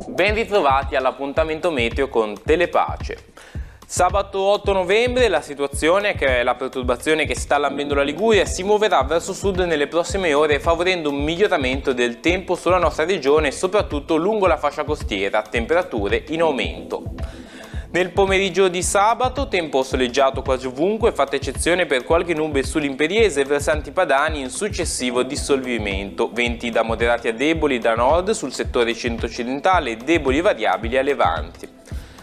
Ben ritrovati all'appuntamento meteo con Telepace. Sabato 8 novembre la situazione, che è la perturbazione che sta lambendo la Liguria, si muoverà verso sud nelle prossime ore, favorendo un miglioramento del tempo sulla nostra regione, soprattutto lungo la fascia costiera, temperature in aumento. Nel pomeriggio di sabato, tempo soleggiato quasi ovunque, fatta eccezione per qualche nube sull'imperiese e versanti padani in successivo dissolvimento. Venti da moderati a deboli da nord sul settore centro-occidentale e deboli variabili a levanti.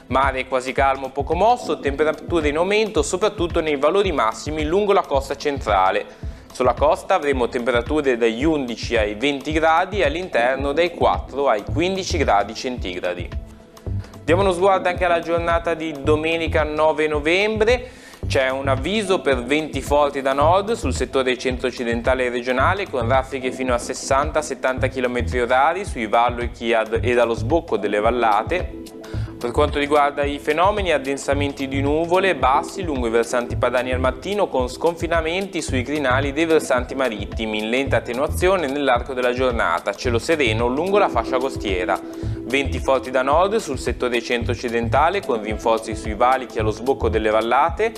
Mare quasi calmo, poco mosso, temperature in aumento soprattutto nei valori massimi lungo la costa centrale. Sulla costa avremo temperature dagli 11 ai 20 gradi e all'interno dai 4 ai 15 gradi centigradi. Diamo uno sguardo anche alla giornata di domenica 9 novembre. C'è un avviso per venti forti da nord sul settore centro-occidentale e regionale con raffiche fino a 60-70 km/h sui valli e dallo sbocco delle vallate. Per quanto riguarda i fenomeni, addensamenti di nuvole bassi lungo i versanti padani al mattino con sconfinamenti sui crinali dei versanti marittimi in lenta attenuazione nell'arco della giornata, cielo sereno lungo la fascia costiera. Venti forti da nord sul settore centro-occidentale con rinforzi sui valichi allo sbocco delle vallate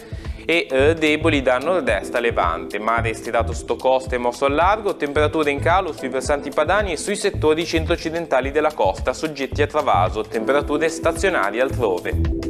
e deboli da nord-est a levante. Mare stirato sotto costa e mosso al largo, temperature in calo sui versanti padani e sui settori centro-occidentali della costa soggetti a travaso, temperature stazionarie altrove.